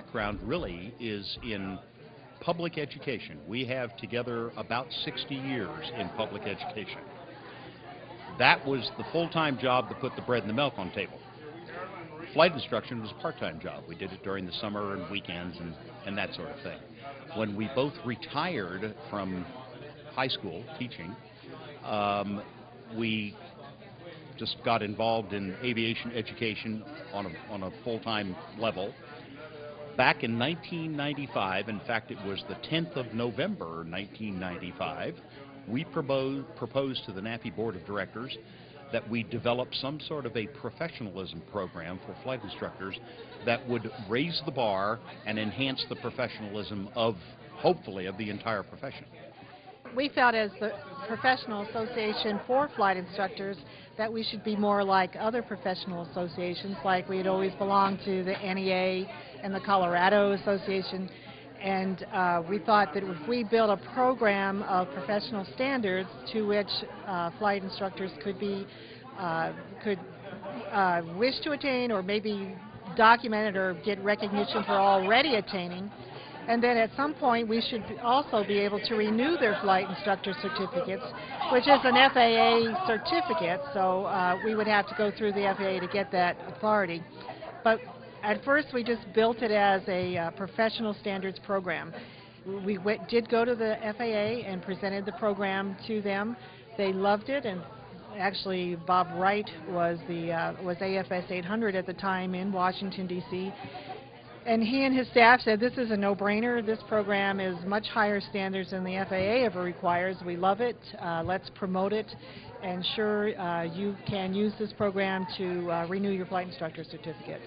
background really is in public education. We have together about 60 years in public education. That was the full-time job that put the bread and the milk on the table. Flight instruction was a part-time job. We did it during the summer and weekends and that sort of thing. When we both retired from high school teaching, we just got involved in aviation education on a full-time level. Back in 1995, in fact it was the 10th of November 1995, we proposed to the NAFI Board of Directors that we develop some sort of a professionalism program for flight instructors that would raise the bar and enhance the professionalism of, hopefully, of the entire profession. We felt as the Professional Association for Flight Instructors that we should be more like other professional associations, like we had always belonged to the NEA and the Colorado Association. And we thought that if we built a program of professional standards to which flight instructors could wish to attain, or maybe document it or get recognition for already attaining, and then at some point we should also be able to renew their flight instructor certificates, which is an FAA certificate, so we would have to go through the FAA to get that authority. But at first we just built it as a professional standards program. We did go to the FAA and presented the program to them. They loved it, and actually Bob Wright was AFS 800 at the time in Washington, D.C. And he and his staff said, this is a no-brainer. This program is much higher standards than the FAA ever requires. We love it. Let's promote it. And sure, you can use this program to renew your flight instructor certificate.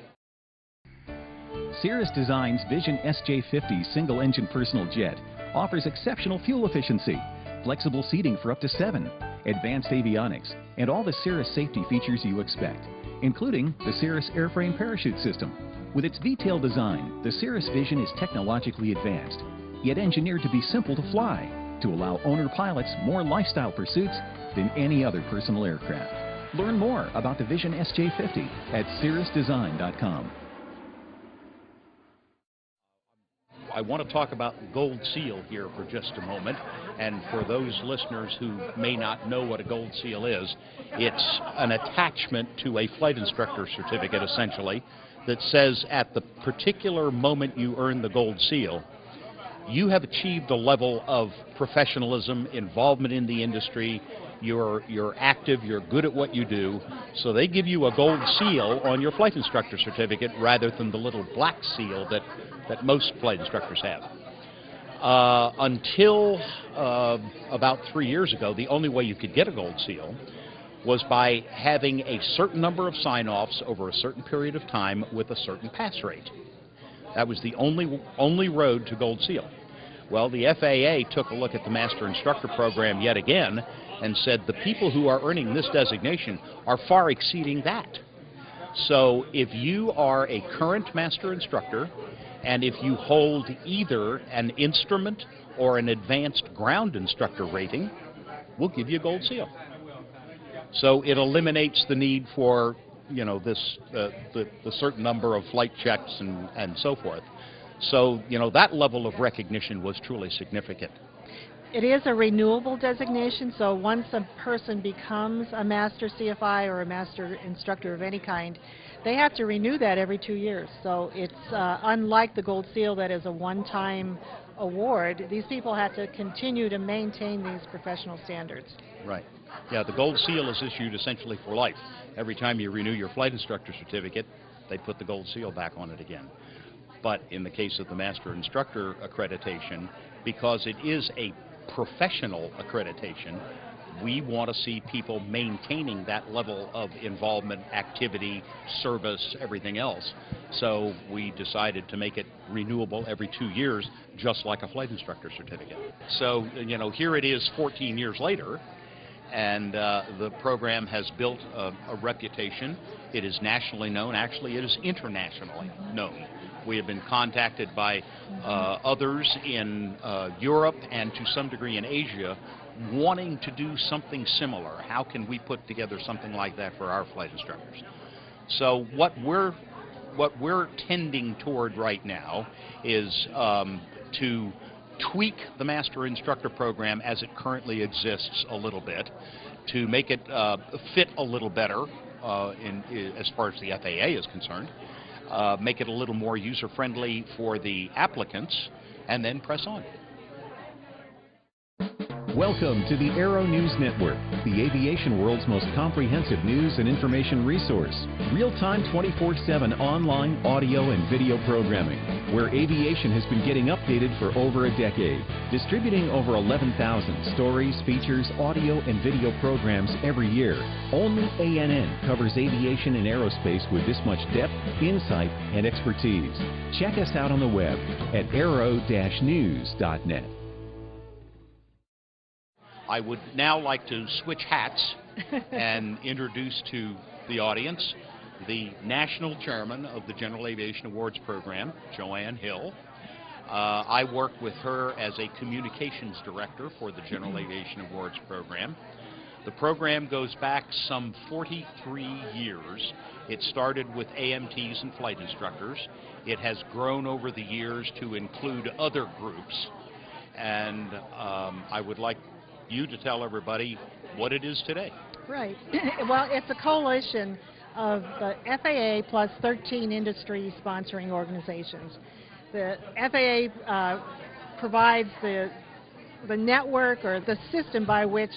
Cirrus Design's Vision SJ50 single-engine personal jet offers exceptional fuel efficiency, flexible seating for up to 7, advanced avionics, and all the Cirrus safety features you expect, including the Cirrus airframe parachute system. With its detailed design, the Cirrus Vision is technologically advanced, yet engineered to be simple to fly, to allow owner pilots more lifestyle pursuits than any other personal aircraft. Learn more about the Vision SJ50 at cirrusdesign.com. I want to talk about Gold Seal here for just a moment, and for those listeners who may not know what a Gold Seal is, it's an attachment to a flight instructor certificate, essentially, that says at the particular moment you earn the Gold Seal, you have achieved a level of professionalism, involvement in the industry, you're active, you're good at what you do, so they give you a Gold Seal on your flight instructor certificate rather than the little black seal that most flight instructors have. Until about 3 years ago, the only way you could get a Gold Seal was by having a certain number of sign-offs over a certain period of time with a certain pass rate. That was the only road to Gold Seal. Well, the FAA took a look at the Master Instructor program yet again and said the people who are earning this designation are far exceeding that. So if you are a current Master Instructor, and if you hold either an instrument or an advanced ground instructor rating, we'll give you a Gold Seal. So it eliminates the need for, you know, the certain number of flight checks and so forth. So, you know, that level of recognition was truly significant. It is a renewable designation, so once a person becomes a Master CFI or a Master Instructor of any kind, they have to renew that every 2 years. So it's unlike the Gold Seal that is a one-time award. These people have to continue to maintain these professional standards. Right. Yeah, the Gold Seal is issued essentially for life. Every time you renew your flight instructor certificate, they put the Gold Seal back on it again. But in the case of the Master Instructor accreditation, because it is a professional accreditation, we want to see people maintaining that level of involvement, activity, service, everything else. So we decided to make it renewable every 2 years, just like a flight instructor certificate. So, you know, here it is 14 years later, and the program has built a reputation. It is nationally known. Actually, it is internationally known. We have been contacted by others in Europe and to some degree in Asia wanting to do something similar. How can we put together something like that for our flight instructors? So what we're what we're tending toward right now is to tweak the Master Instructor program as it currently exists a little bit, to make it fit a little better as far as the FAA is concerned, make it a little more user-friendly for the applicants, and then press on. Welcome to the Aero-News Network, the aviation world's most comprehensive news and information resource. Real-time 24/7 online audio and video programming, where aviation has been getting updated for over a decade. Distributing over 11,000 stories, features, audio and video programs every year. Only ANN covers aviation and aerospace with this much depth, insight, and expertise. Check us out on the web at aero-news.net. I would now like to switch hats and introduce to the audience the National Chairman of the General Aviation Awards Program, JoAnn Hill. I work with her as a Communications Director for the General Aviation Awards Program. The program goes back some 43 years. It started with AMTs and flight instructors. It has grown over the years to include other groups. And I would like you to tell everybody what it is today. Right. Well, it's a coalition of the FAA plus 13 industry sponsoring organizations. The FAA provides the network or the system by which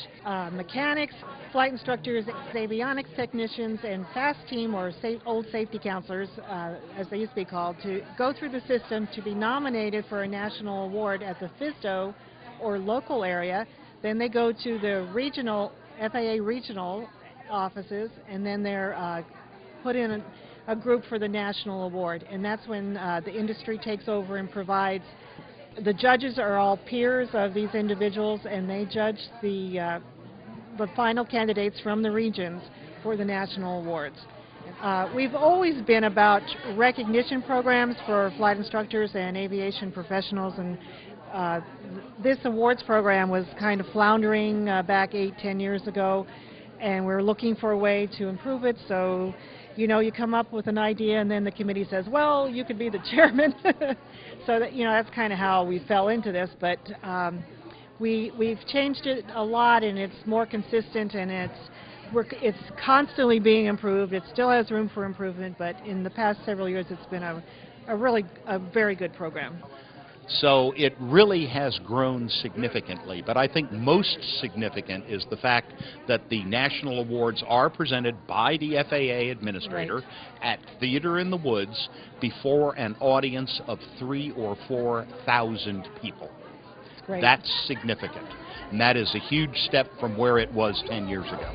mechanics, flight instructors, avionics technicians, and FAST team, or old safety counselors, as they used to be called, to go through the system to be nominated for a national award at the FISDO or local area. Then they go to the regional, FAA regional offices, and then they're put in a group for the national award. And that's when the industry takes over and provides. The judges are all peers of these individuals, and they judge the final candidates from the regions for the national awards. We've always been about recognition programs for flight instructors and aviation professionals, and this awards program was kind of floundering back 8-10 years ago, and we're looking for a way to improve it. So, you know, you come up with an idea and then the committee says, well, you could be the chairman. So that, you know, that's kind of how we fell into this, but we've changed it a lot, and it's more consistent, and it's constantly being improved. It still has room for improvement, but in the past several years it's been a very good program. So it really has grown significantly, but I think most significant is the fact that the national awards are presented by the FAA administrator at Theater in the Woods before an audience of 3,000 or 4,000 people. Great. That's significant, and that is a huge step from where it was 10 years ago.